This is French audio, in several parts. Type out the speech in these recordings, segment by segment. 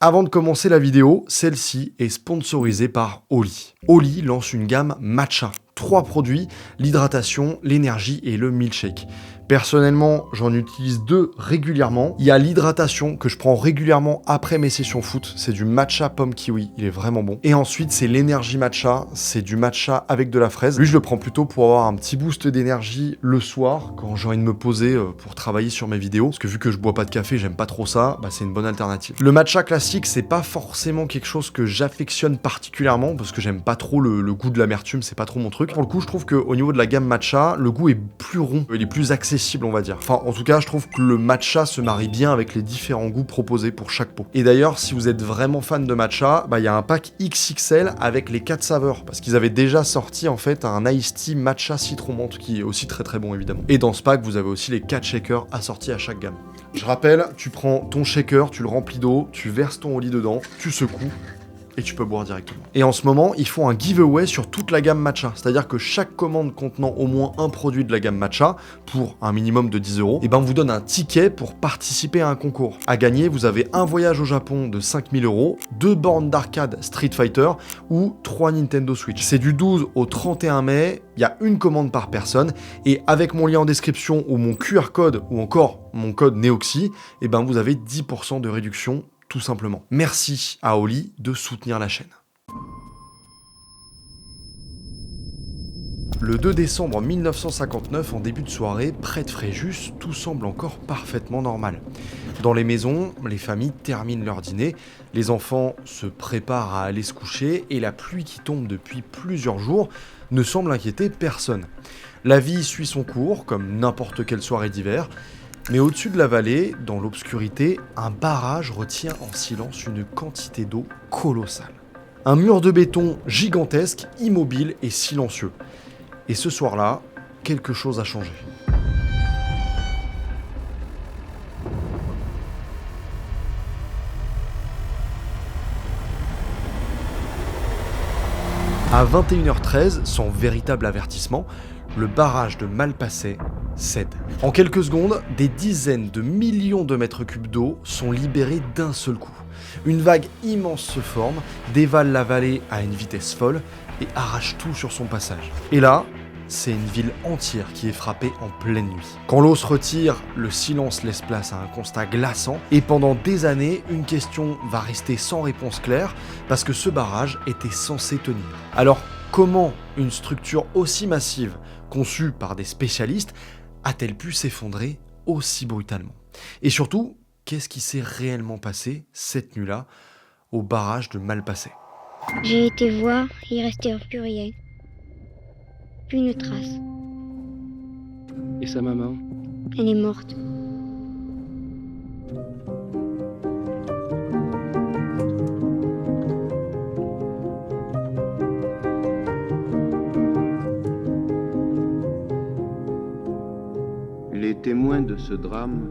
Avant de commencer la vidéo, celle-ci est sponsorisée par Oli. Oli lance une gamme matcha. 3 produits, l'hydratation, l'énergie et le milkshake. Personnellement, j'en utilise 2 régulièrement. Il y a l'hydratation que je prends régulièrement après mes sessions foot. C'est du matcha pomme kiwi, il est vraiment bon. Et ensuite, c'est l'énergie matcha. C'est du matcha avec de la fraise. Lui, je le prends plutôt pour avoir un petit boost d'énergie le soir, quand j'ai envie de me poser pour travailler sur mes vidéos. Parce que vu que je bois pas de café, j'aime pas trop ça, c'est une bonne alternative. Le matcha classique, c'est pas forcément quelque chose que j'affectionne particulièrement, parce que j'aime pas trop le goût de l'amertume, c'est pas trop mon truc. Pour le coup, je trouve qu'au niveau de la gamme matcha, le goût est plus rond, il est plus accessible, on va dire. Enfin, en tout cas, je trouve que le matcha se marie bien avec les différents goûts proposés pour chaque pot. Et d'ailleurs, si vous êtes vraiment fan de matcha, il y a un pack XXL avec les 4 saveurs, parce qu'ils avaient déjà sorti en fait un iced tea matcha citron menthe, qui est aussi très très bon évidemment. Et dans ce pack, vous avez aussi les 4 shakers assortis à chaque gamme. Je rappelle, tu prends ton shaker, tu le remplis d'eau, tu verses ton Oli dedans, tu secoues, et tu peux boire directement. Et en ce moment, ils font un giveaway sur toute la gamme matcha. C'est-à-dire que chaque commande contenant au moins un produit de la gamme matcha, pour un minimum de 10 €, on vous donne un ticket pour participer à un concours. À gagner, vous avez un voyage au Japon de 5000 €, 2 bornes d'arcade Street Fighter ou 3 Nintendo Switch. C'est du 12 au 31 mai, il y a une commande par personne, et avec mon lien en description ou mon QR code, ou encore mon code NEOXY, vous avez 10% de réduction tout simplement. Merci à Oli de soutenir la chaîne. Le 2 décembre 1959, en début de soirée, près de Fréjus, tout semble encore parfaitement normal. Dans les maisons, les familles terminent leur dîner, les enfants se préparent à aller se coucher et la pluie qui tombe depuis plusieurs jours ne semble inquiéter personne. La vie suit son cours, comme n'importe quelle soirée d'hiver. Mais au-dessus de la vallée, dans l'obscurité, un barrage retient en silence une quantité d'eau colossale. Un mur de béton gigantesque, immobile et silencieux. Et ce soir-là, quelque chose a changé. À 21h13, sans véritable avertissement, le barrage de Malpasset cède. En quelques secondes, des dizaines de millions de mètres cubes d'eau sont libérés d'un seul coup. Une vague immense se forme, dévale la vallée à une vitesse folle et arrache tout sur son passage. Et là, c'est une ville entière qui est frappée en pleine nuit. Quand l'eau se retire, le silence laisse place à un constat glaçant et pendant des années, une question va rester sans réponse claire parce que ce barrage était censé tenir. Alors, comment une structure aussi massive, conçue par des spécialistes, a-t-elle pu s'effondrer aussi brutalement? Et surtout, qu'est-ce qui s'est réellement passé cette nuit-là au barrage de Malpasset? J'ai été voir, il restait plus rien. Plus une trace. Et sa maman? Elle est morte. Les témoins de ce drame,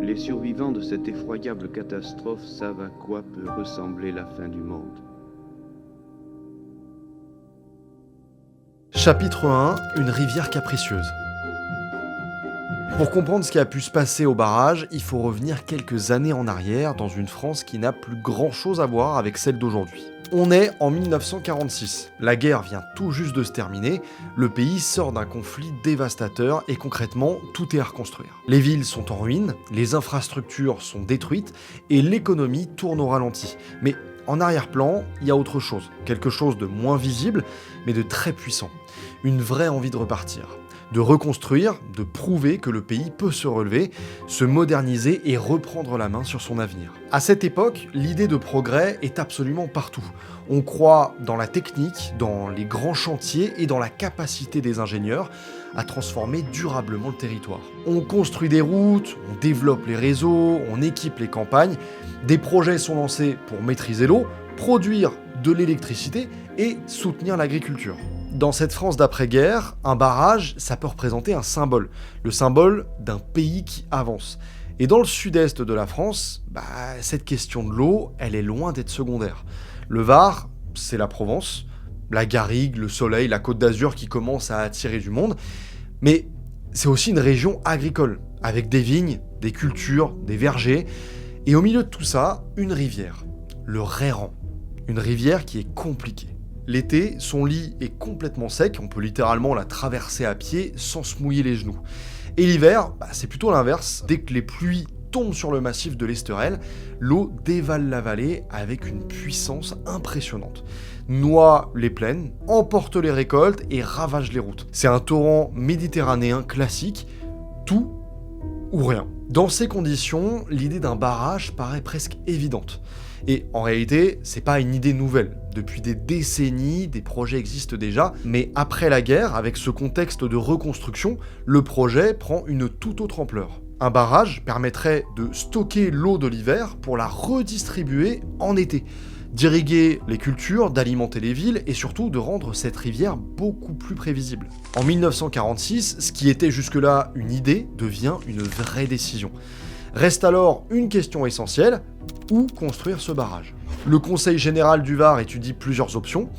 les survivants de cette effroyable catastrophe savent à quoi peut ressembler la fin du monde. Chapitre 1, une rivière capricieuse. Pour comprendre ce qui a pu se passer au barrage, il faut revenir quelques années en arrière dans une France qui n'a plus grand-chose à voir avec celle d'aujourd'hui. On est en 1946. La guerre vient tout juste de se terminer, le pays sort d'un conflit dévastateur et concrètement, tout est à reconstruire. Les villes sont en ruine, les infrastructures sont détruites et l'économie tourne au ralenti. Mais en arrière-plan, il y a autre chose, quelque chose de moins visible, mais de très puissant. Une vraie envie de repartir, de reconstruire, de prouver que le pays peut se relever, se moderniser et reprendre la main sur son avenir. À cette époque, l'idée de progrès est absolument partout. On croit dans la technique, dans les grands chantiers et dans la capacité des ingénieurs à transformer durablement le territoire. On construit des routes, on développe les réseaux, on équipe les campagnes, des projets sont lancés pour maîtriser l'eau, produire de l'électricité et soutenir l'agriculture. Dans cette France d'après-guerre, un barrage, ça peut représenter un symbole, le symbole d'un pays qui avance. Et dans le sud-est de la France, cette question de l'eau, elle est loin d'être secondaire. Le Var, c'est la Provence, la garrigue, le soleil, la Côte d'Azur qui commencent à attirer du monde, mais c'est aussi une région agricole, avec des vignes, des cultures, des vergers, Et au milieu de tout ça, une rivière, le Rairan. Une rivière qui est compliquée. L'été, son lit est complètement sec, on peut littéralement la traverser à pied sans se mouiller les genoux. Et l'hiver, c'est plutôt l'inverse. Dès que les pluies tombent sur le massif de l'Esterel, l'eau dévale la vallée avec une puissance impressionnante. Noie les plaines, emporte les récoltes et ravage les routes. C'est un torrent méditerranéen classique, tout ou rien. Dans ces conditions, l'idée d'un barrage paraît presque évidente. Et en réalité, c'est pas une idée nouvelle. Depuis des décennies, des projets existent déjà, mais après la guerre, avec ce contexte de reconstruction, le projet prend une toute autre ampleur. Un barrage permettrait de stocker l'eau de l'hiver pour la redistribuer en été, d'irriguer les cultures, d'alimenter les villes et surtout de rendre cette rivière beaucoup plus prévisible. En 1946, ce qui était jusque-là une idée devient une vraie décision. Reste alors une question essentielle, où construire ce barrage ? Le Conseil général du Var étudie plusieurs options,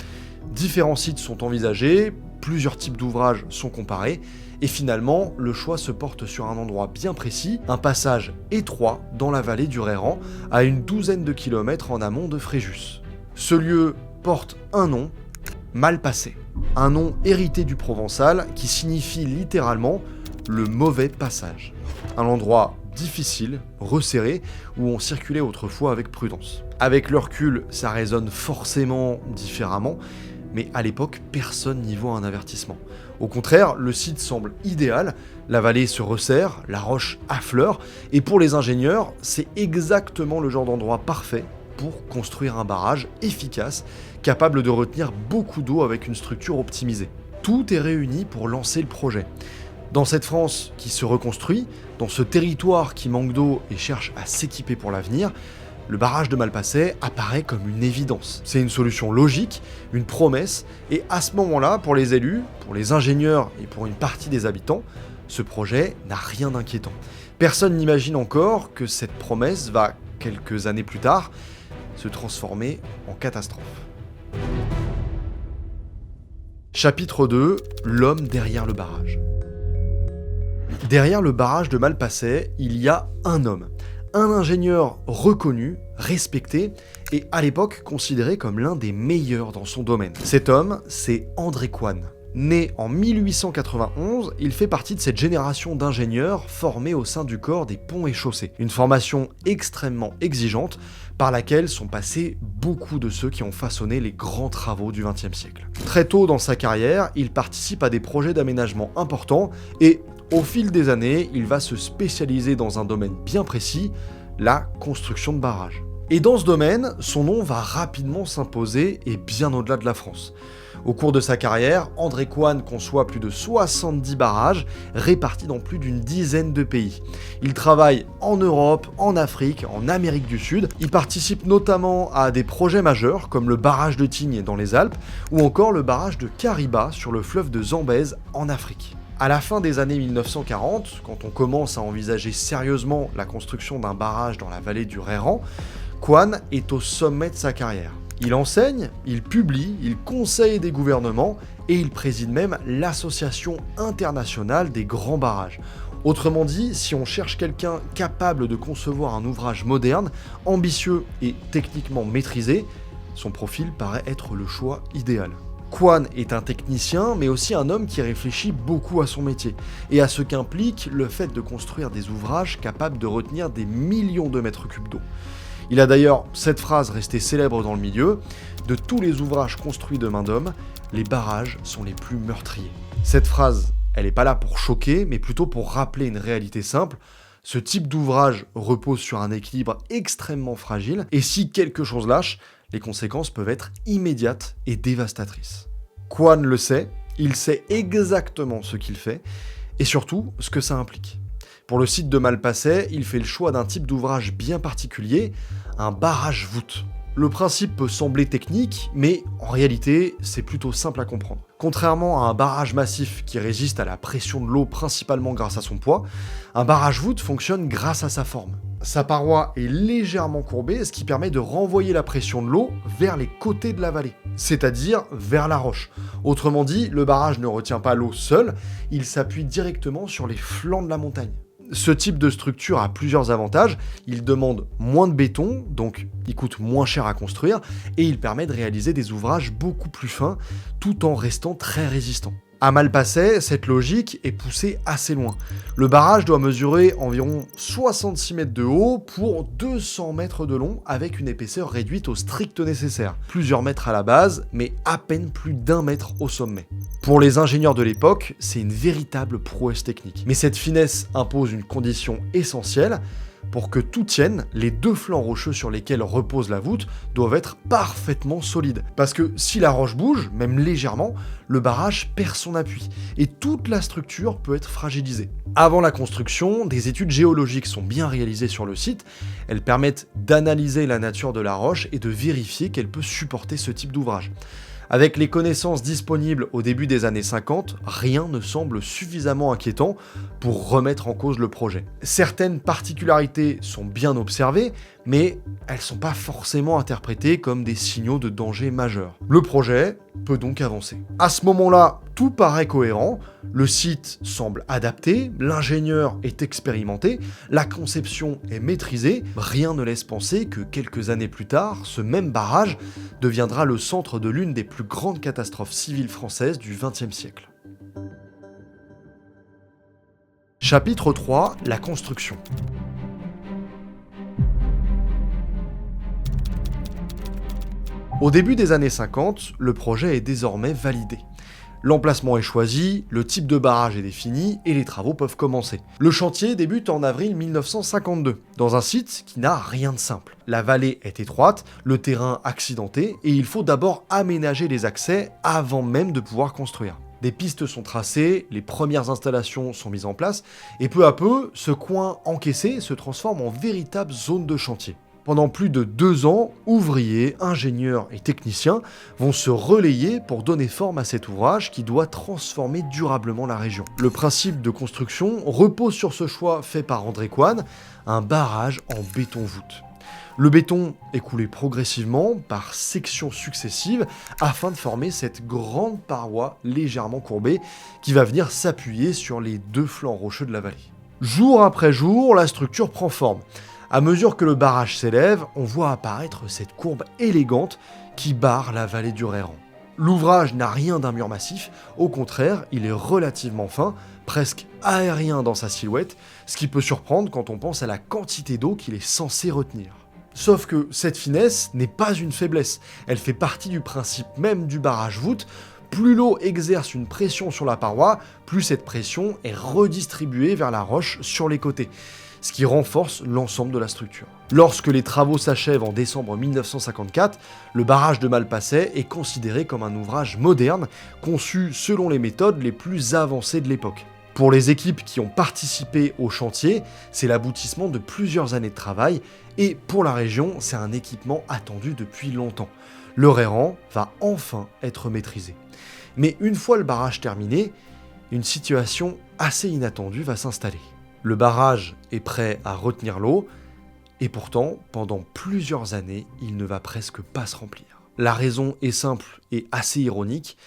différents sites sont envisagés, plusieurs types d'ouvrages sont comparés, et finalement, le choix se porte sur un endroit bien précis, un passage étroit dans la vallée du Rairan, à une douzaine de kilomètres en amont de Fréjus. Ce lieu porte un nom, Malpasset, un nom hérité du provençal qui signifie littéralement « le mauvais passage ». Un endroit difficile, resserré, où on circulait autrefois avec prudence. Avec le recul, ça résonne forcément différemment, mais à l'époque, personne n'y voit un avertissement. Au contraire, le site semble idéal, la vallée se resserre, la roche affleure, et pour les ingénieurs, c'est exactement le genre d'endroit parfait pour construire un barrage efficace, capable de retenir beaucoup d'eau avec une structure optimisée. Tout est réuni pour lancer le projet. Dans cette France qui se reconstruit, dans ce territoire qui manque d'eau et cherche à s'équiper pour l'avenir, le barrage de Malpasset apparaît comme une évidence. C'est une solution logique, une promesse, et à ce moment-là, pour les élus, pour les ingénieurs et pour une partie des habitants, ce projet n'a rien d'inquiétant. Personne n'imagine encore que cette promesse va, quelques années plus tard, se transformer en catastrophe. Chapitre 2, l'homme derrière le barrage. Derrière le barrage de Malpasset, il y a un homme. Un ingénieur reconnu, respecté, et à l'époque considéré comme l'un des meilleurs dans son domaine. Cet homme, c'est André Coine. Né en 1891, il fait partie de cette génération d'ingénieurs formés au sein du corps des ponts et chaussées. Une formation extrêmement exigeante par laquelle sont passés beaucoup de ceux qui ont façonné les grands travaux du XXe siècle. Très tôt dans sa carrière, il participe à des projets d'aménagement importants et au fil des années, il va se spécialiser dans un domaine bien précis, la construction de barrages. Et dans ce domaine, son nom va rapidement s'imposer et bien au-delà de la France. Au cours de sa carrière, André Coine conçoit plus de 70 barrages répartis dans plus d'une dizaine de pays. Il travaille en Europe, en Afrique, en Amérique du Sud. Il participe notamment à des projets majeurs comme le barrage de Tignes dans les Alpes ou encore le barrage de Kariba sur le fleuve de Zambèze en Afrique. À la fin des années 1940, quand on commence à envisager sérieusement la construction d'un barrage dans la vallée du Rairan, Coine est au sommet de sa carrière. Il enseigne, il publie, il conseille des gouvernements et il préside même l'Association internationale des grands barrages. Autrement dit, si on cherche quelqu'un capable de concevoir un ouvrage moderne, ambitieux et techniquement maîtrisé, son profil paraît être le choix idéal. Coine est un technicien, mais aussi un homme qui réfléchit beaucoup à son métier, et à ce qu'implique le fait de construire des ouvrages capables de retenir des millions de mètres cubes d'eau. Il a d'ailleurs cette phrase restée célèbre dans le milieu, « De tous les ouvrages construits de main d'homme, les barrages sont les plus meurtriers ». Cette phrase, elle n'est pas là pour choquer, mais plutôt pour rappeler une réalité simple. Ce type d'ouvrage repose sur un équilibre extrêmement fragile, et si quelque chose lâche, les conséquences peuvent être immédiates et dévastatrices. Coine le sait, il sait exactement ce qu'il fait, et surtout ce que ça implique. Pour le site de Malpasset, il fait le choix d'un type d'ouvrage bien particulier, un barrage-voûte. Le principe peut sembler technique, mais en réalité, c'est plutôt simple à comprendre. Contrairement à un barrage massif qui résiste à la pression de l'eau principalement grâce à son poids, un barrage-voûte fonctionne grâce à sa forme. Sa paroi est légèrement courbée, ce qui permet de renvoyer la pression de l'eau vers les côtés de la vallée, c'est-à-dire vers la roche. Autrement dit, le barrage ne retient pas l'eau seul, il s'appuie directement sur les flancs de la montagne. Ce type de structure a plusieurs avantages. Il demande moins de béton, donc il coûte moins cher à construire, et il permet de réaliser des ouvrages beaucoup plus fins, tout en restant très résistant. À Malpasset, cette logique est poussée assez loin. Le barrage doit mesurer environ 66 mètres de haut pour 200 mètres de long, avec une épaisseur réduite au strict nécessaire. Plusieurs mètres à la base, mais à peine plus d'1 mètre au sommet. Pour les ingénieurs de l'époque, c'est une véritable prouesse technique. Mais cette finesse impose une condition essentielle. Pour que tout tienne, les 2 flancs rocheux sur lesquels repose la voûte doivent être parfaitement solides. Parce que si la roche bouge, même légèrement, le barrage perd son appui et toute la structure peut être fragilisée. Avant la construction, des études géologiques sont bien réalisées sur le site. Elles permettent d'analyser la nature de la roche et de vérifier qu'elle peut supporter ce type d'ouvrage. Avec les connaissances disponibles au début des années 50, rien ne semble suffisamment inquiétant pour remettre en cause le projet. Certaines particularités sont bien observées, mais elles ne sont pas forcément interprétées comme des signaux de danger majeur. Le projet peut donc avancer. À ce moment-là, tout paraît cohérent, le site semble adapté, l'ingénieur est expérimenté, la conception est maîtrisée, rien ne laisse penser que quelques années plus tard, ce même barrage deviendra le centre de l'une des plus grandes catastrophes civiles françaises du XXe siècle. Chapitre 3, la construction. Au début des années 50, le projet est désormais validé. L'emplacement est choisi, le type de barrage est défini et les travaux peuvent commencer. Le chantier débute en avril 1952, dans un site qui n'a rien de simple. La vallée est étroite, le terrain accidenté et il faut d'abord aménager les accès avant même de pouvoir construire. Des pistes sont tracées, les premières installations sont mises en place et peu à peu, ce coin encaissé se transforme en véritable zone de chantier. Pendant plus de 2 ans, ouvriers, ingénieurs et techniciens vont se relayer pour donner forme à cet ouvrage qui doit transformer durablement la région. Le principe de construction repose sur ce choix fait par André Coine, un barrage en béton-voûte. Le béton est coulé progressivement par sections successives afin de former cette grande paroi légèrement courbée qui va venir s'appuyer sur les 2 flancs rocheux de la vallée. Jour après jour, la structure prend forme. À mesure que le barrage s'élève, on voit apparaître cette courbe élégante qui barre la vallée du Rairan. L'ouvrage n'a rien d'un mur massif, au contraire, il est relativement fin, presque aérien dans sa silhouette, ce qui peut surprendre quand on pense à la quantité d'eau qu'il est censé retenir. Sauf que cette finesse n'est pas une faiblesse, elle fait partie du principe même du barrage-voûte. Plus l'eau exerce une pression sur la paroi, plus cette pression est redistribuée vers la roche sur les côtés, ce qui renforce l'ensemble de la structure. Lorsque les travaux s'achèvent en décembre 1954, le barrage de Malpasset est considéré comme un ouvrage moderne, conçu selon les méthodes les plus avancées de l'époque. Pour les équipes qui ont participé au chantier, c'est l'aboutissement de plusieurs années de travail, et pour la région, c'est un équipement attendu depuis longtemps. Le Rairan va enfin être maîtrisé. Mais une fois le barrage terminé, une situation assez inattendue va s'installer. Le barrage est prêt à retenir l'eau, et pourtant, pendant plusieurs années, il ne va presque pas se remplir. La raison est simple et assez ironique,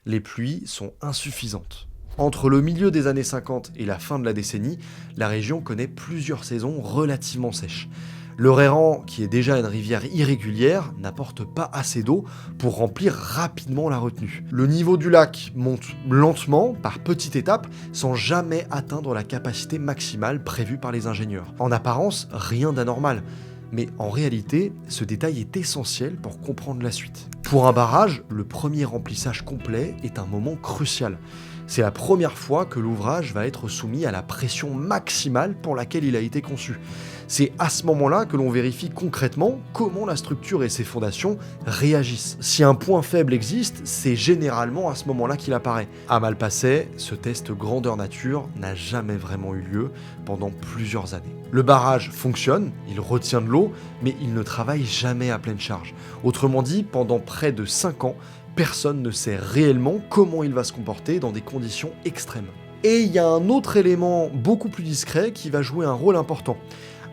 les pluies sont insuffisantes. Entre le milieu des années 50 et la fin de la décennie, la région connaît plusieurs saisons relativement sèches. Le Rairan, qui est déjà une rivière irrégulière, n'apporte pas assez d'eau pour remplir rapidement la retenue. Le niveau du lac monte lentement, par petites étapes, sans jamais atteindre la capacité maximale prévue par les ingénieurs. En apparence, rien d'anormal, mais en réalité, ce détail est essentiel pour comprendre la suite. Pour un barrage, le premier remplissage complet est un moment crucial. C'est la première fois que l'ouvrage va être soumis à la pression maximale pour laquelle il a été conçu. C'est à ce moment-là que l'on vérifie concrètement comment la structure et ses fondations réagissent. Si un point faible existe, c'est généralement à ce moment-là qu'il apparaît. À Malpasset, ce test grandeur nature n'a jamais vraiment eu lieu pendant plusieurs années. Le barrage fonctionne, il retient de l'eau, mais il ne travaille jamais à pleine charge. Autrement dit, pendant près de 5 ans, personne ne sait réellement comment il va se comporter dans des conditions extrêmes. Et il y a un autre élément beaucoup plus discret qui va jouer un rôle important.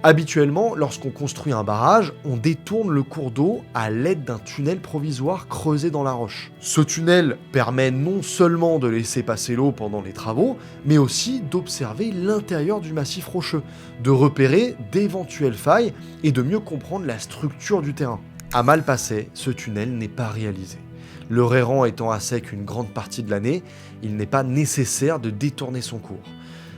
Habituellement, lorsqu'on construit un barrage, on détourne le cours d'eau à l'aide d'un tunnel provisoire creusé dans la roche. Ce tunnel permet non seulement de laisser passer l'eau pendant les travaux, mais aussi d'observer l'intérieur du massif rocheux, de repérer d'éventuelles failles et de mieux comprendre la structure du terrain. À Malpasset, ce tunnel n'est pas réalisé. Le Rairan étant à sec une grande partie de l'année, il n'est pas nécessaire de détourner son cours.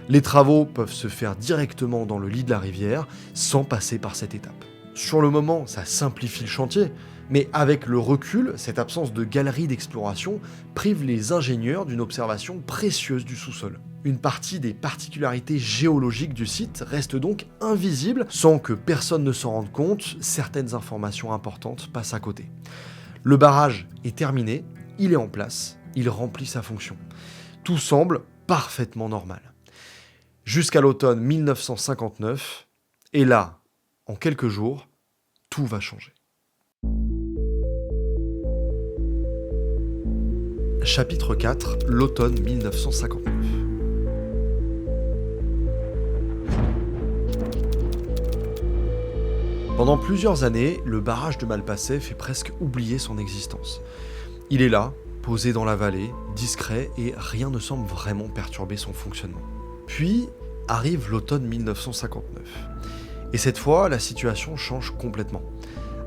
Les travaux peuvent se faire directement dans le lit de la rivière sans passer par cette étape. Sur le moment, ça simplifie le chantier, mais avec le recul, cette absence de galerie d'exploration prive les ingénieurs d'une observation précieuse du sous-sol. Une partie des particularités géologiques du site reste donc invisible sans que personne ne s'en rende compte, certaines informations importantes passent à côté. Le barrage est terminé, il est en place, il remplit sa fonction. Tout semble parfaitement normal. Jusqu'à l'automne 1959, et là, en quelques jours, tout va changer. Chapitre 4, l'automne 1959. Pendant plusieurs années, le barrage de Malpasset fait presque oublier son existence. Il est là, posé dans la vallée, discret, et rien ne semble vraiment perturber son fonctionnement. Puis arrive l'automne 1959. Et cette fois, la situation change complètement.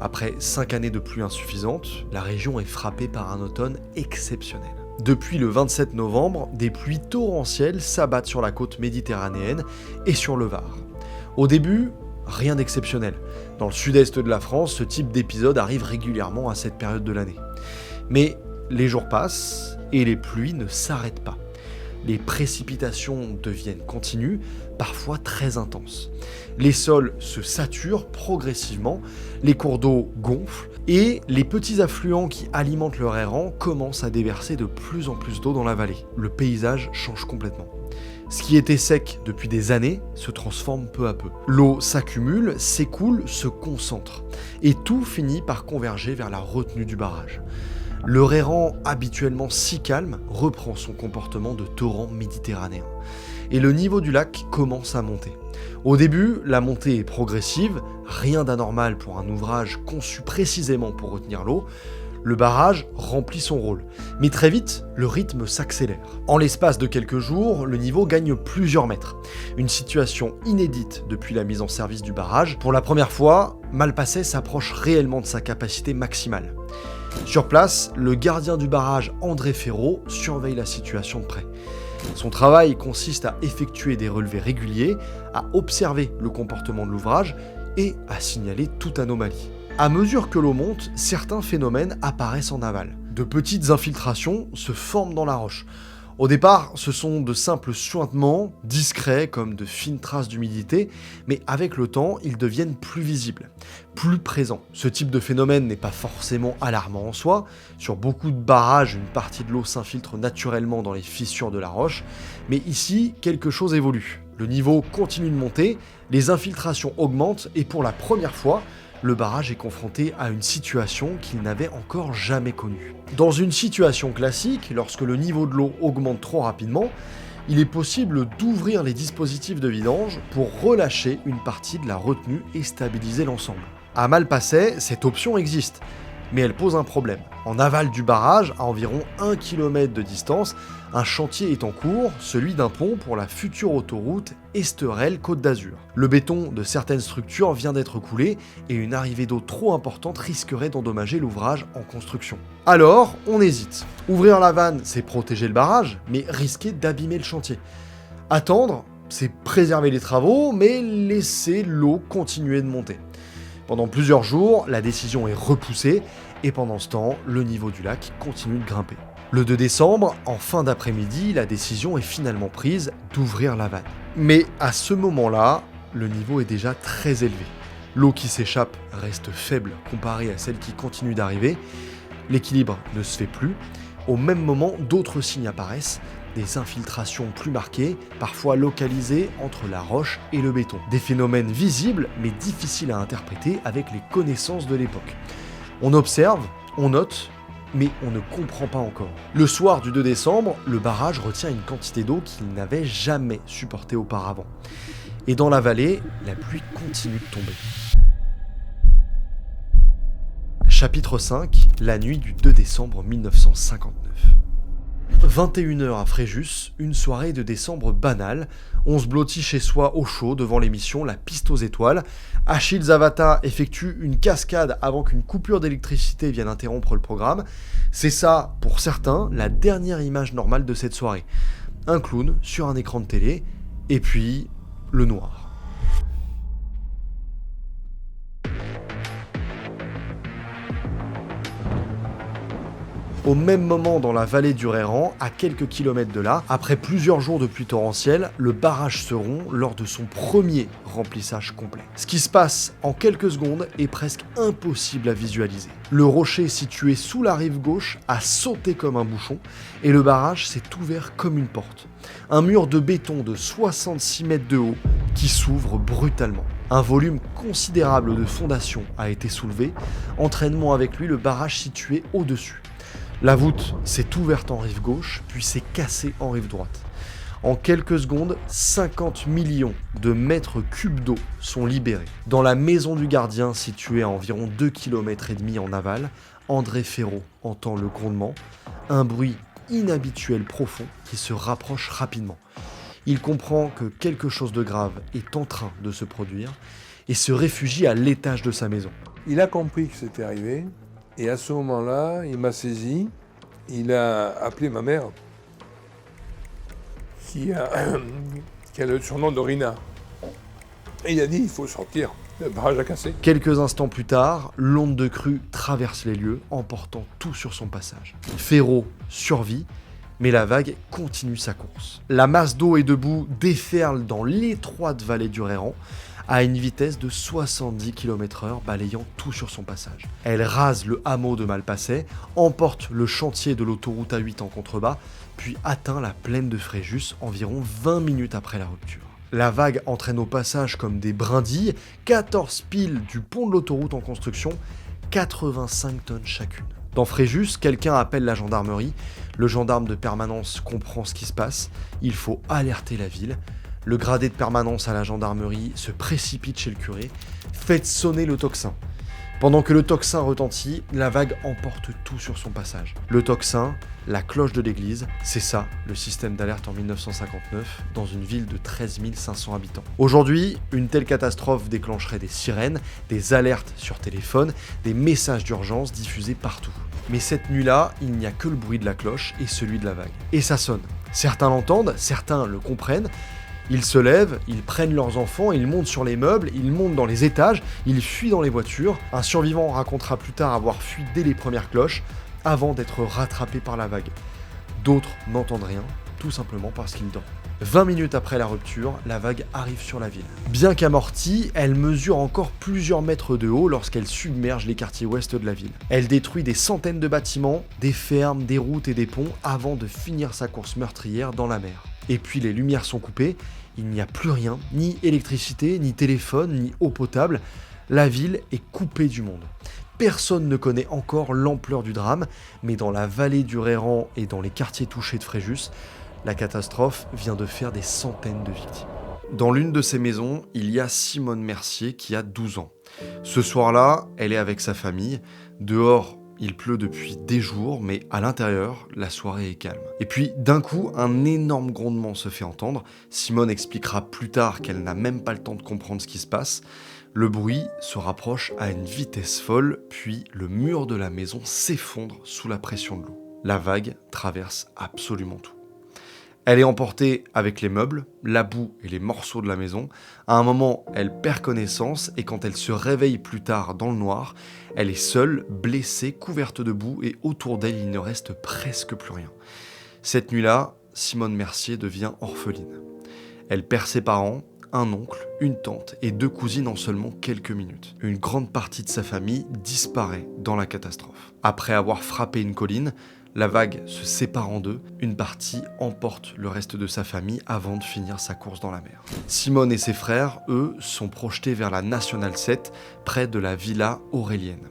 Après 5 années de pluie insuffisantes, la région est frappée par un automne exceptionnel. Depuis le 27 novembre, des pluies torrentielles s'abattent sur la côte méditerranéenne et sur le Var. Au début, rien d'exceptionnel. Dans le sud-est de la France, ce type d'épisode arrive régulièrement à cette période de l'année. Mais les jours passent et les pluies ne s'arrêtent pas. Les précipitations deviennent continues, parfois très intenses. Les sols se saturent progressivement, les cours d'eau gonflent et les petits affluents qui alimentent le Rairan commencent à déverser de plus en plus d'eau dans la vallée. Le paysage change complètement. Ce qui était sec depuis des années se transforme peu à peu. L'eau s'accumule, s'écoule, se concentre. Et tout finit par converger vers la retenue du barrage. Le Rairan, habituellement si calme, reprend son comportement de torrent méditerranéen. Et le niveau du lac commence à monter. Au début, la montée est progressive, rien d'anormal pour un ouvrage conçu précisément pour retenir l'eau. Le barrage remplit son rôle. Mais très vite, le rythme s'accélère. En l'espace de quelques jours, le niveau gagne plusieurs mètres. Une situation inédite depuis la mise en service du barrage. Pour la première fois, Malpasset s'approche réellement de sa capacité maximale. Sur place, le gardien du barrage, André Ferraud, surveille la situation de près. Son travail consiste à effectuer des relevés réguliers, à observer le comportement de l'ouvrage et à signaler toute anomalie. À mesure que l'eau monte, certains phénomènes apparaissent en aval. De petites infiltrations se forment dans la roche. Au départ, ce sont de simples suintements, discrets comme de fines traces d'humidité, mais avec le temps, ils deviennent plus visibles, plus présents. Ce type de phénomène n'est pas forcément alarmant en soi. Sur beaucoup de barrages, une partie de l'eau s'infiltre naturellement dans les fissures de la roche, mais ici, quelque chose évolue. Le niveau continue de monter, les infiltrations augmentent et pour la première fois, le barrage est confronté à une situation qu'il n'avait encore jamais connue. Dans une situation classique, lorsque le niveau de l'eau augmente trop rapidement, il est possible d'ouvrir les dispositifs de vidange pour relâcher une partie de la retenue et stabiliser l'ensemble. À Malpasset, cette option existe, mais elle pose un problème. En aval du barrage, à environ 1 km de distance, un chantier est en cours, celui d'un pont pour la future autoroute Esterel-Côte d'Azur. Le béton de certaines structures vient d'être coulé et une arrivée d'eau trop importante risquerait d'endommager l'ouvrage en construction. Alors, on hésite. Ouvrir la vanne, c'est protéger le barrage, mais risquer d'abîmer le chantier. Attendre, c'est préserver les travaux, mais laisser l'eau continuer de monter. Pendant plusieurs jours, la décision est repoussée et pendant ce temps, le niveau du lac continue de grimper. Le 2 décembre, en fin d'après-midi, la décision est finalement prise d'ouvrir la vanne. Mais à ce moment-là, le niveau est déjà très élevé. L'eau qui s'échappe reste faible comparée à celle qui continue d'arriver. L'équilibre ne se fait plus. Au même moment, d'autres signes apparaissent. Des infiltrations plus marquées, parfois localisées entre la roche et le béton. Des phénomènes visibles mais difficiles à interpréter avec les connaissances de l'époque. On observe, on note, mais on ne comprend pas encore. Le soir du 2 décembre, le barrage retient une quantité d'eau qu'il n'avait jamais supportée auparavant. Et dans la vallée, la pluie continue de tomber. Chapitre 5, la nuit du 2 décembre 1959. 21h à Fréjus, une soirée de décembre banale. On se blottit chez soi au chaud devant l'émission La Piste aux étoiles. Achille Zavata effectue une cascade avant qu'une coupure d'électricité vienne interrompre le programme. C'est ça, pour certains, la dernière image normale de cette soirée. Un clown sur un écran de télé, et puis le noir. Au même moment, dans la vallée du Rairan, à quelques kilomètres de là, après plusieurs jours de pluie torrentielle, le barrage se rompt lors de son premier remplissage complet. Ce qui se passe en quelques secondes est presque impossible à visualiser. Le rocher situé sous la rive gauche a sauté comme un bouchon et le barrage s'est ouvert comme une porte. Un mur de béton de 66 mètres de haut qui s'ouvre brutalement. Un volume considérable de fondation a été soulevé, entraînant avec lui le barrage situé au-dessus. La voûte s'est ouverte en rive gauche, puis s'est cassée en rive droite. En quelques secondes, 50 millions de mètres cubes d'eau sont libérés. Dans la maison du gardien, située à environ 2,5 km en aval, André Ferraud entend le grondement, un bruit inhabituel profond qui se rapproche rapidement. Il comprend que quelque chose de grave est en train de se produire et se réfugie à l'étage de sa maison. Il a compris que c'était arrivé. Et à ce moment-là, il m'a saisi, il a appelé ma mère, qui a le surnom de Rina. Et il a dit, il faut sortir, le barrage a cassé. Quelques instants plus tard, l'onde de crue traverse les lieux, emportant tout sur son passage. Ferraud survit, mais la vague continue sa course. La masse d'eau et de boue déferle dans l'étroite vallée du Rairan, à une vitesse de 70 km/h, balayant tout sur son passage. Elle rase le hameau de Malpasset, emporte le chantier de l'autoroute A8 en contrebas, puis atteint la plaine de Fréjus environ 20 minutes après la rupture. La vague entraîne au passage comme des brindilles 14 piles du pont de l'autoroute en construction, 85 tonnes chacune. Dans Fréjus, quelqu'un appelle la gendarmerie. Le gendarme de permanence comprend ce qui se passe. Il faut alerter la ville. Le gradé de permanence à la gendarmerie se précipite chez le curé. Faites sonner le tocsin. Pendant que le tocsin retentit, la vague emporte tout sur son passage. Le tocsin, la cloche de l'église, c'est ça, le système d'alerte en 1959, dans une ville de 13 500 habitants. Aujourd'hui, une telle catastrophe déclencherait des sirènes, des alertes sur téléphone, des messages d'urgence diffusés partout. Mais cette nuit-là, il n'y a que le bruit de la cloche et celui de la vague. Et ça sonne. Certains l'entendent, certains le comprennent. Ils se lèvent, ils prennent leurs enfants, ils montent sur les meubles, ils montent dans les étages, ils fuient dans les voitures. Un survivant racontera plus tard avoir fui dès les premières cloches, avant d'être rattrapé par la vague. D'autres n'entendent rien, tout simplement parce qu'ils dorment. 20 minutes après la rupture, la vague arrive sur la ville. Bien qu'amortie, elle mesure encore plusieurs mètres de haut lorsqu'elle submerge les quartiers ouest de la ville. Elle détruit des centaines de bâtiments, des fermes, des routes et des ponts avant de finir sa course meurtrière dans la mer. Et puis les lumières sont coupées, il n'y a plus rien, ni électricité, ni téléphone, ni eau potable. La ville est coupée du monde. Personne ne connaît encore l'ampleur du drame, mais dans la vallée du Rairan et dans les quartiers touchés de Fréjus, la catastrophe vient de faire des centaines de victimes. Dans l'une de ces maisons, il y a Simone Mercier qui a 12 ans. Ce soir-là, elle est avec sa famille. Dehors, il pleut depuis des jours, mais à l'intérieur, la soirée est calme. Et puis, d'un coup, un énorme grondement se fait entendre. Simone expliquera plus tard qu'elle n'a même pas le temps de comprendre ce qui se passe. Le bruit se rapproche à une vitesse folle, puis le mur de la maison s'effondre sous la pression de l'eau. La vague traverse absolument tout. Elle est emportée avec les meubles, la boue et les morceaux de la maison. À un moment, elle perd connaissance et quand elle se réveille plus tard dans le noir, elle est seule, blessée, couverte de boue et autour d'elle, il ne reste presque plus rien. Cette nuit-là, Simone Mercier devient orpheline. Elle perd ses parents, un oncle, une tante et 2 cousines en seulement quelques minutes. Une grande partie de sa famille disparaît dans la catastrophe. Après avoir frappé une colline, la vague se sépare en deux, une partie emporte le reste de sa famille avant de finir sa course dans la mer. Simone et ses frères, eux, sont projetés vers la Nationale 7, près de la villa aurélienne.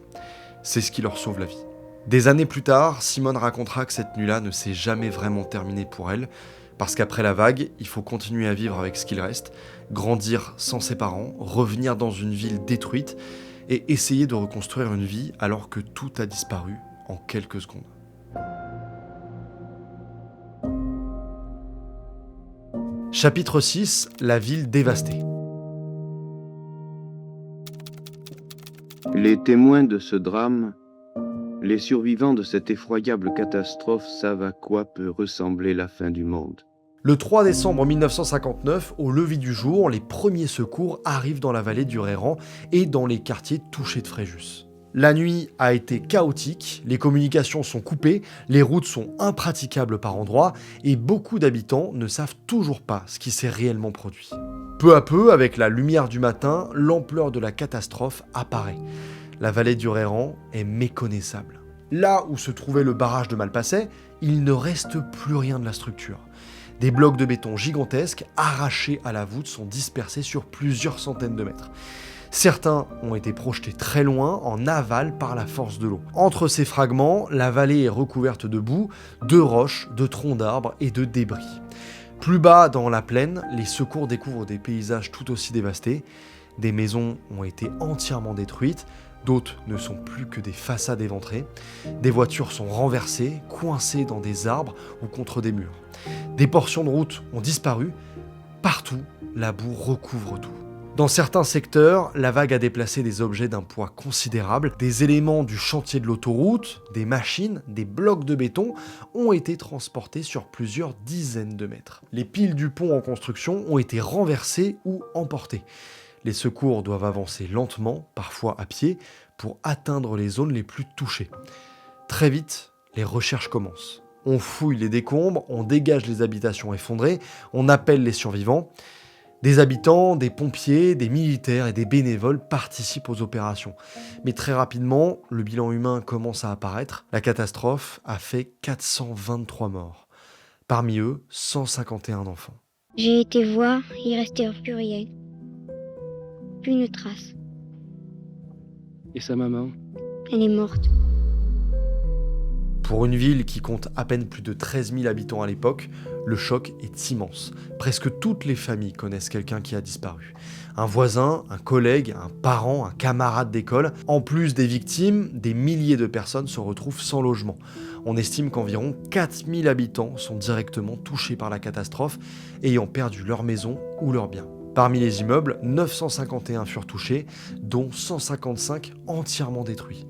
C'est ce qui leur sauve la vie. Des années plus tard, Simone racontera que cette nuit-là ne s'est jamais vraiment terminée pour elle, Parce qu'après la vague, il faut continuer à vivre avec ce qu'il reste, grandir sans ses parents, revenir dans une ville détruite et essayer de reconstruire une vie alors que tout a disparu en quelques secondes. Chapitre 6, la ville dévastée. Les témoins de ce drame, les survivants de cette effroyable catastrophe savent à quoi peut ressembler la fin du monde. Le 3 décembre 1959, au lever du jour, les premiers secours arrivent dans la vallée du Reyran et dans les quartiers touchés de Fréjus. La nuit a été chaotique, les communications sont coupées, les routes sont impraticables par endroits et beaucoup d'habitants ne savent toujours pas ce qui s'est réellement produit. Peu à peu, avec la lumière du matin, l'ampleur de la catastrophe apparaît. La vallée du Reyran est méconnaissable. Là où se trouvait le barrage de Malpasset, il ne reste plus rien de la structure. Des blocs de béton gigantesques, arrachés à la voûte, sont dispersés sur plusieurs centaines de mètres. Certains ont été projetés très loin, en aval, par la force de l'eau. Entre ces fragments, la vallée est recouverte de boue, de roches, de troncs d'arbres et de débris. Plus bas, dans la plaine, les secours découvrent des paysages tout aussi dévastés. Des maisons ont été entièrement détruites, d'autres ne sont plus que des façades éventrées. Des voitures sont renversées, coincées dans des arbres ou contre des murs. Des portions de route ont disparu. Partout, la boue recouvre tout. Dans certains secteurs, la vague a déplacé des objets d'un poids considérable. Des éléments du chantier de l'autoroute, des machines, des blocs de béton ont été transportés sur plusieurs dizaines de mètres. Les piles du pont en construction ont été renversées ou emportées. Les secours doivent avancer lentement, parfois à pied, pour atteindre les zones les plus touchées. Très vite, les recherches commencent. On fouille les décombres, on dégage les habitations effondrées, on appelle les survivants. Des habitants, des pompiers, des militaires et des bénévoles participent aux opérations. Mais très rapidement, le bilan humain commence à apparaître. La catastrophe a fait 423 morts. Parmi eux, 151 enfants. J'ai été voir, il restait plus rien. Plus une trace. Et sa maman? Elle est morte. Pour une ville qui compte à peine plus de 13 000 habitants à l'époque, le choc est immense. Presque toutes les familles connaissent quelqu'un qui a disparu. Un voisin, un collègue, un parent, un camarade d'école. En plus des victimes, des milliers de personnes se retrouvent sans logement. On estime qu'environ 4 000 habitants sont directement touchés par la catastrophe, ayant perdu leur maison ou leurs biens. Parmi les immeubles, 951 furent touchés, dont 155 entièrement détruits.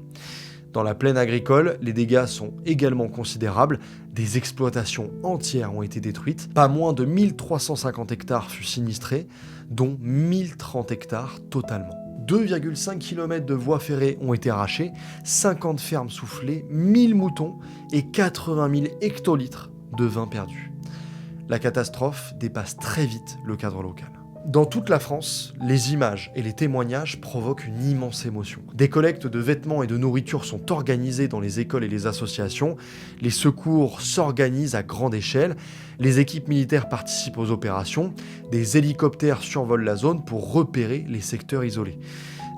Dans la plaine agricole, les dégâts sont également considérables. Des exploitations entières ont été détruites. Pas moins de 1350 hectares furent sinistrés, dont 1030 hectares totalement. 2,5 km de voies ferrées ont été arrachées, 50 fermes soufflées, 1000 moutons et 80 000 hectolitres de vin perdu. La catastrophe dépasse très vite le cadre local. Dans toute la France, les images et les témoignages provoquent une immense émotion. Des collectes de vêtements et de nourriture sont organisées dans les écoles et les associations. Les secours s'organisent à grande échelle. Les équipes militaires participent aux opérations. Des hélicoptères survolent la zone pour repérer les secteurs isolés.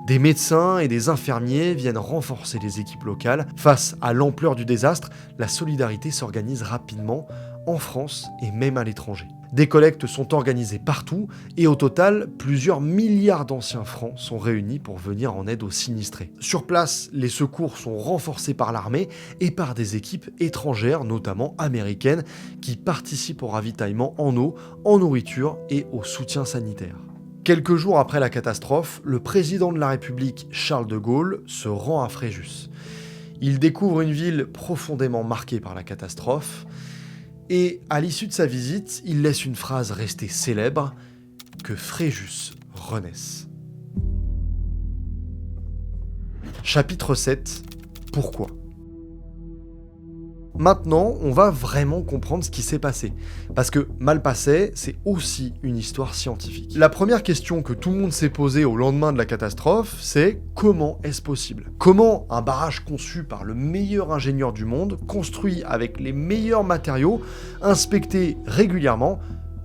Des médecins et des infirmiers viennent renforcer les équipes locales. Face à l'ampleur du désastre, la solidarité s'organise rapidement en France et même à l'étranger. Des collectes sont organisées partout et au total, plusieurs milliards d'anciens francs sont réunis pour venir en aide aux sinistrés. Sur place, les secours sont renforcés par l'armée et par des équipes étrangères, notamment américaines, qui participent au ravitaillement en eau, en nourriture et au soutien sanitaire. Quelques jours après la catastrophe, le président de la République, Charles de Gaulle, se rend à Fréjus. Il découvre une ville profondément marquée par la catastrophe. Et à l'issue de sa visite, il laisse une phrase restée célèbre, que Fréjus renaisse. Chapitre 7. Pourquoi ? Maintenant, on va vraiment comprendre ce qui s'est passé. Parce que Malpasset, c'est aussi une histoire scientifique. La première question que tout le monde s'est posée au lendemain de la catastrophe, c'est comment est-ce possible ? Comment un barrage conçu par le meilleur ingénieur du monde, construit avec les meilleurs matériaux, inspecté régulièrement,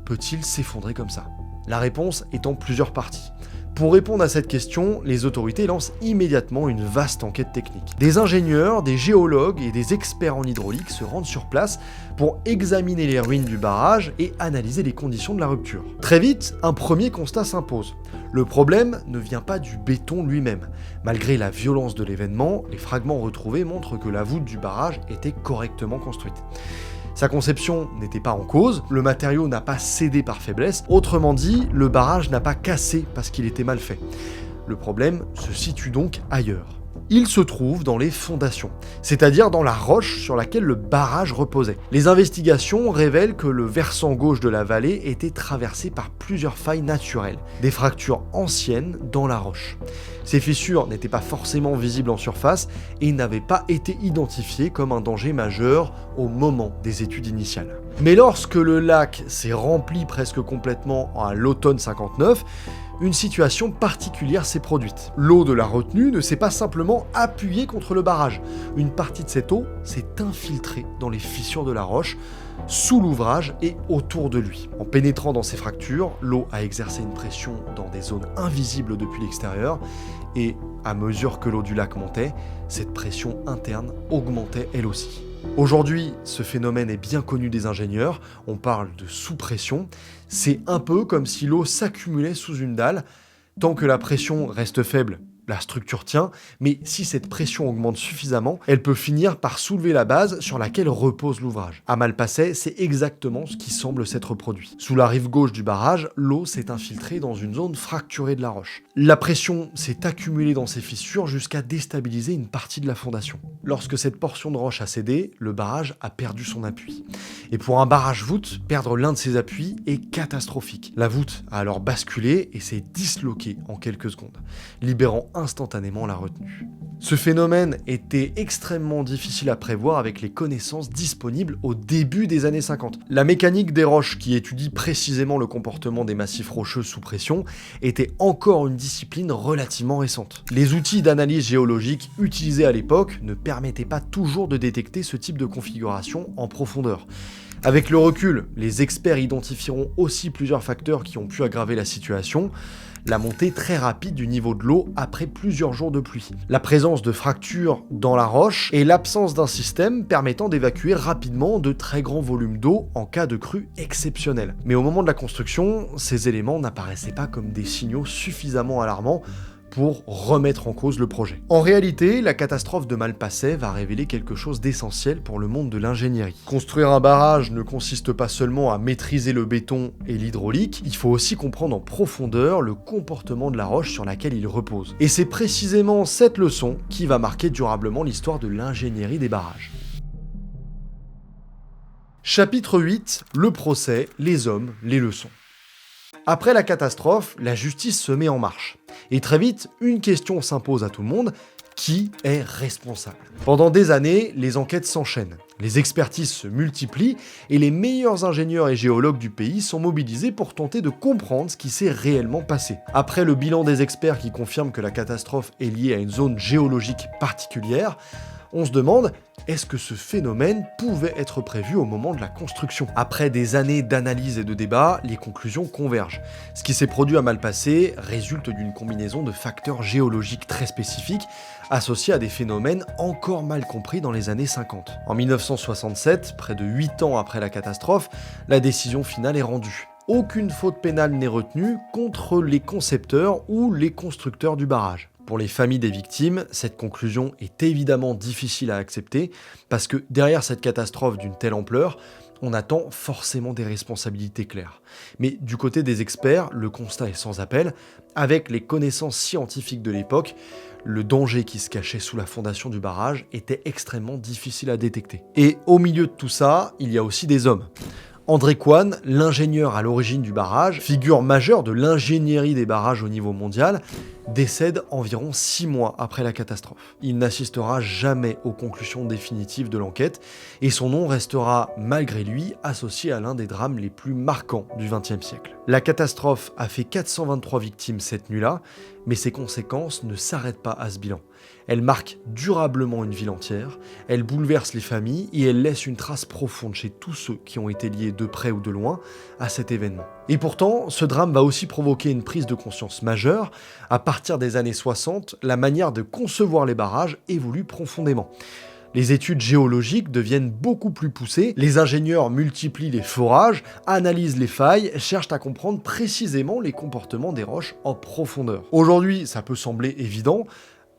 peut-il s'effondrer comme ça ? La réponse est en plusieurs parties. Pour répondre à cette question, les autorités lancent immédiatement une vaste enquête technique. Des ingénieurs, des géologues et des experts en hydraulique se rendent sur place pour examiner les ruines du barrage et analyser les conditions de la rupture. Très vite, un premier constat s'impose. Le problème ne vient pas du béton lui-même. Malgré la violence de l'événement, les fragments retrouvés montrent que la voûte du barrage était correctement construite. Sa conception n'était pas en cause, le matériau n'a pas cédé par faiblesse, autrement dit, le barrage n'a pas cassé parce qu'il était mal fait. Le problème se situe donc ailleurs. Il se trouve dans les fondations, c'est-à-dire dans la roche sur laquelle le barrage reposait. Les investigations révèlent que le versant gauche de la vallée était traversé par plusieurs failles naturelles, des fractures anciennes dans la roche. Ces fissures n'étaient pas forcément visibles en surface et n'avaient pas été identifiées comme un danger majeur au moment des études initiales. Mais lorsque le lac s'est rempli presque complètement à l'automne 59, une situation particulière s'est produite. L'eau de la retenue ne s'est pas simplement appuyée contre le barrage. Une partie de cette eau s'est infiltrée dans les fissures de la roche, sous l'ouvrage et autour de lui. En pénétrant dans ces fractures, l'eau a exercé une pression dans des zones invisibles depuis l'extérieur et, à mesure que l'eau du lac montait, cette pression interne augmentait elle aussi. Aujourd'hui, ce phénomène est bien connu des ingénieurs, on parle de sous-pression. C'est un peu comme si l'eau s'accumulait sous une dalle. Tant que la pression reste faible, la structure tient, mais si cette pression augmente suffisamment, elle peut finir par soulever la base sur laquelle repose l'ouvrage. À Malpasset, c'est exactement ce qui semble s'être produit. Sous la rive gauche du barrage, l'eau s'est infiltrée dans une zone fracturée de la roche. La pression s'est accumulée dans ces fissures jusqu'à déstabiliser une partie de la fondation. Lorsque cette portion de roche a cédé, le barrage a perdu son appui. Et pour un barrage-voûte, perdre l'un de ses appuis est catastrophique. La voûte a alors basculé et s'est disloquée en quelques secondes, libérant instantanément la retenue. Ce phénomène était extrêmement difficile à prévoir avec les connaissances disponibles au début des années 50. La mécanique des roches, qui étudie précisément le comportement des massifs rocheux sous pression, était encore une discipline relativement récente. Les outils d'analyse géologique utilisés à l'époque ne permettaient pas toujours de détecter ce type de configuration en profondeur. Avec le recul, les experts identifieront aussi plusieurs facteurs qui ont pu aggraver la situation. La montée très rapide du niveau de l'eau après plusieurs jours de pluie, la présence de fractures dans la roche et l'absence d'un système permettant d'évacuer rapidement de très grands volumes d'eau en cas de crue exceptionnelle. Mais au moment de la construction, ces éléments n'apparaissaient pas comme des signaux suffisamment alarmants pour remettre en cause le projet. En réalité, la catastrophe de Malpasset va révéler quelque chose d'essentiel pour le monde de l'ingénierie. Construire un barrage ne consiste pas seulement à maîtriser le béton et l'hydraulique, il faut aussi comprendre en profondeur le comportement de la roche sur laquelle il repose. Et c'est précisément cette leçon qui va marquer durablement l'histoire de l'ingénierie des barrages. Chapitre 8, le procès, les hommes, les leçons. Après la catastrophe, la justice se met en marche. Et très vite, une question s'impose à tout le monde, qui est responsable ? Pendant des années, les enquêtes s'enchaînent, les expertises se multiplient et les meilleurs ingénieurs et géologues du pays sont mobilisés pour tenter de comprendre ce qui s'est réellement passé. Après le bilan des experts qui confirment que la catastrophe est liée à une zone géologique particulière, on se demande, est-ce que ce phénomène pouvait être prévu au moment de la construction ? Après des années d'analyse et de débats, les conclusions convergent. Ce qui s'est produit à Malpasset résulte d'une combinaison de facteurs géologiques très spécifiques associés à des phénomènes encore mal compris dans les années 50. En 1967, près de 8 ans après la catastrophe, la décision finale est rendue. Aucune faute pénale n'est retenue contre les concepteurs ou les constructeurs du barrage. Pour les familles des victimes, cette conclusion est évidemment difficile à accepter parce que derrière cette catastrophe d'une telle ampleur, on attend forcément des responsabilités claires. Mais du côté des experts, le constat est sans appel. Avec les connaissances scientifiques de l'époque, le danger qui se cachait sous la fondation du barrage était extrêmement difficile à détecter. Et au milieu de tout ça, il y a aussi des hommes. André Coan, l'ingénieur à l'origine du barrage, figure majeure de l'ingénierie des barrages au niveau mondial, décède environ 6 mois après la catastrophe. Il n'assistera jamais aux conclusions définitives de l'enquête et son nom restera malgré lui associé à l'un des drames les plus marquants du XXe siècle. La catastrophe a fait 423 victimes cette nuit-là, mais ses conséquences ne s'arrêtent pas à ce bilan. Elle marque durablement une ville entière, elle bouleverse les familles et elle laisse une trace profonde chez tous ceux qui ont été liés de près ou de loin à cet événement. Et pourtant, ce drame va aussi provoquer une prise de conscience majeure. À partir des années 60, la manière de concevoir les barrages évolue profondément. Les études géologiques deviennent beaucoup plus poussées, les ingénieurs multiplient les forages, analysent les failles, cherchent à comprendre précisément les comportements des roches en profondeur. Aujourd'hui, ça peut sembler évident,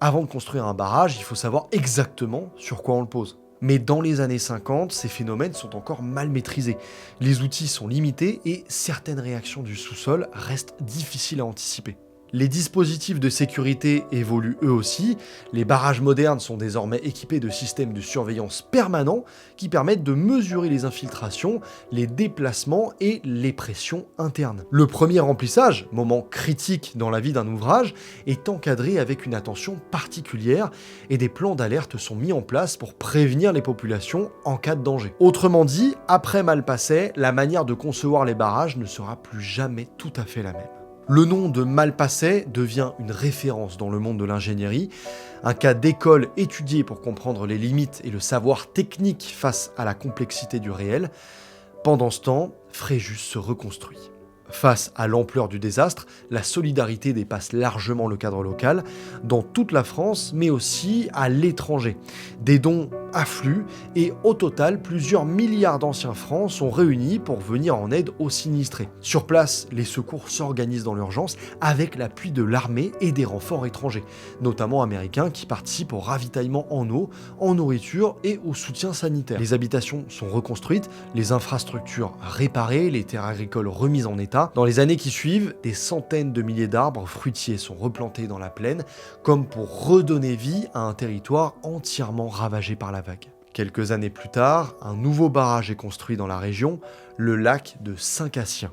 avant de construire un barrage, il faut savoir exactement sur quoi on le pose. Mais dans les années 50, ces phénomènes sont encore mal maîtrisés. Les outils sont limités et certaines réactions du sous-sol restent difficiles à anticiper. Les dispositifs de sécurité évoluent eux aussi. Les barrages modernes sont désormais équipés de systèmes de surveillance permanents qui permettent de mesurer les infiltrations, les déplacements et les pressions internes. Le premier remplissage, moment critique dans la vie d'un ouvrage, est encadré avec une attention particulière et des plans d'alerte sont mis en place pour prévenir les populations en cas de danger. Autrement dit, après Malpasset, la manière de concevoir les barrages ne sera plus jamais tout à fait la même. Le nom de Malpasset devient une référence dans le monde de l'ingénierie, un cas d'école étudié pour comprendre les limites et le savoir technique face à la complexité du réel. Pendant ce temps, Fréjus se reconstruit. Face à l'ampleur du désastre, la solidarité dépasse largement le cadre local, dans toute la France, mais aussi à l'étranger. Des dons affluent et au total, plusieurs milliards d'anciens francs sont réunis pour venir en aide aux sinistrés. Sur place, les secours s'organisent dans l'urgence avec l'appui de l'armée et des renforts étrangers, notamment américains qui participent au ravitaillement en eau, en nourriture et au soutien sanitaire. Les habitations sont reconstruites, les infrastructures réparées, les terres agricoles remises en état. Dans les années qui suivent, des centaines de milliers d'arbres fruitiers sont replantés dans la plaine, comme pour redonner vie à un territoire entièrement ravagé par la vague. Quelques années plus tard, un nouveau barrage est construit dans la région, le lac de Saint-Cassien.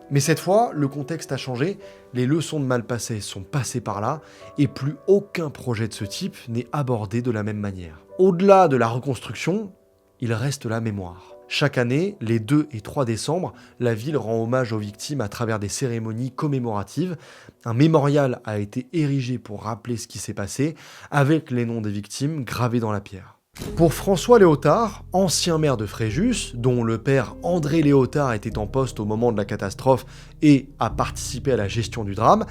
Mais cette fois, le contexte a changé, les leçons de Malpasset sont passées par là, et plus aucun projet de ce type n'est abordé de la même manière. Au-delà de la reconstruction, il reste la mémoire. Chaque année, les 2 et 3 décembre, la ville rend hommage aux victimes à travers des cérémonies commémoratives. Un mémorial a été érigé pour rappeler ce qui s'est passé, avec les noms des victimes gravés dans la pierre. Pour François Léotard, ancien maire de Fréjus, dont le père André Léotard était en poste au moment de la catastrophe et a participé à la gestion du drame,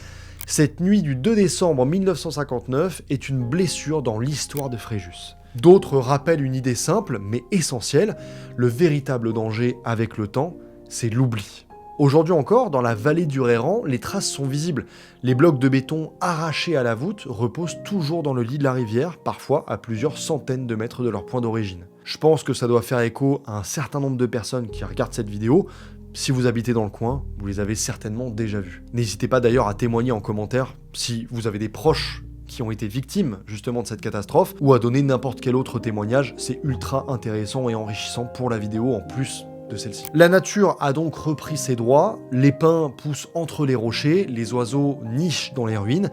cette nuit du 2 décembre 1959 est une blessure dans l'histoire de Fréjus. D'autres rappellent une idée simple mais essentielle, le véritable danger avec le temps, c'est l'oubli. Aujourd'hui encore, dans la vallée du Réran, les traces sont visibles. Les blocs de béton arrachés à la voûte reposent toujours dans le lit de la rivière, parfois à plusieurs centaines de mètres de leur point d'origine. Je pense que ça doit faire écho à un certain nombre de personnes qui regardent cette vidéo. Si vous habitez dans le coin, vous les avez certainement déjà vus. N'hésitez pas d'ailleurs à témoigner en commentaire si vous avez des proches qui ont été victimes justement de cette catastrophe, ou à donner n'importe quel autre témoignage, c'est ultra intéressant et enrichissant pour la vidéo en plus de celle-ci. La nature a donc repris ses droits, les pins poussent entre les rochers, les oiseaux nichent dans les ruines,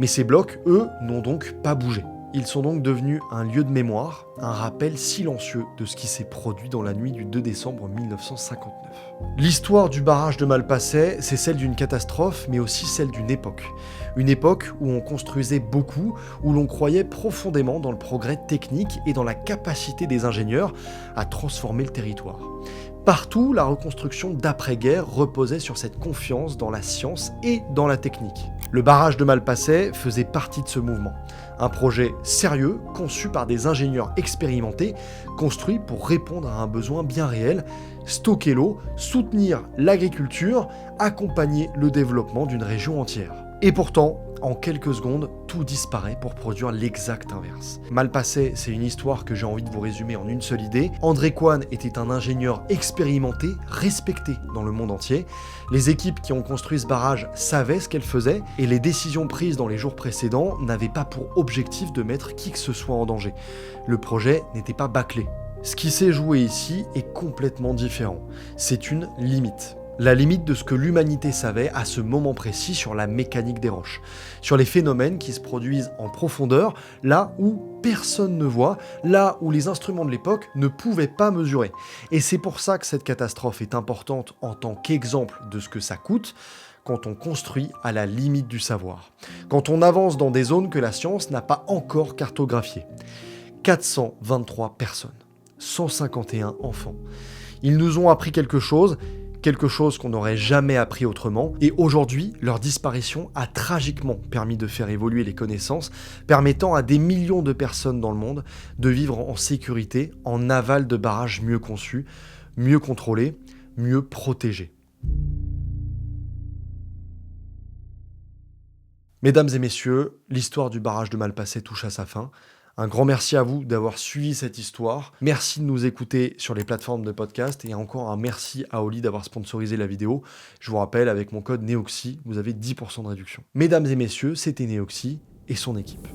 mais ces blocs, eux, n'ont donc pas bougé. Ils sont donc devenus un lieu de mémoire, un rappel silencieux de ce qui s'est produit dans la nuit du 2 décembre 1959. L'histoire du barrage de Malpasset, c'est celle d'une catastrophe, mais aussi celle d'une époque. Une époque où on construisait beaucoup, où l'on croyait profondément dans le progrès technique et dans la capacité des ingénieurs à transformer le territoire. Partout, la reconstruction d'après-guerre reposait sur cette confiance dans la science et dans la technique. Le barrage de Malpasset faisait partie de ce mouvement. Un projet sérieux, conçu par des ingénieurs expérimentés, construit pour répondre à un besoin bien réel, stocker l'eau, soutenir l'agriculture, accompagner le développement d'une région entière. Et pourtant, en quelques secondes, tout disparaît pour produire l'exact inverse. Malpasset, c'est une histoire que j'ai envie de vous résumer en une seule idée. André Coan était un ingénieur expérimenté, respecté dans le monde entier. Les équipes qui ont construit ce barrage savaient ce qu'elles faisaient et les décisions prises dans les jours précédents n'avaient pas pour objectif de mettre qui que ce soit en danger. Le projet n'était pas bâclé. Ce qui s'est joué ici est complètement différent. C'est une limite. La limite de ce que l'humanité savait à ce moment précis sur la mécanique des roches, sur les phénomènes qui se produisent en profondeur, là où personne ne voit, là où les instruments de l'époque ne pouvaient pas mesurer. Et c'est pour ça que cette catastrophe est importante en tant qu'exemple de ce que ça coûte quand on construit à la limite du savoir, quand on avance dans des zones que la science n'a pas encore cartographiées. 423 personnes, 151 enfants. Ils nous ont appris quelque chose. quelque chose qu'on n'aurait jamais appris autrement, et aujourd'hui, leur disparition a tragiquement permis de faire évoluer les connaissances, permettant à des millions de personnes dans le monde de vivre en sécurité, en aval de barrages mieux conçus, mieux contrôlés, mieux protégés. Mesdames et messieurs, l'histoire du barrage de Malpasset touche à sa fin. Un grand merci à vous d'avoir suivi cette histoire. Merci de nous écouter sur les plateformes de podcast et encore un merci à Oli d'avoir sponsorisé la vidéo. Je vous rappelle, avec mon code NEOXY, vous avez 10% de réduction. Mesdames et messieurs, c'était NEOXY et son équipe.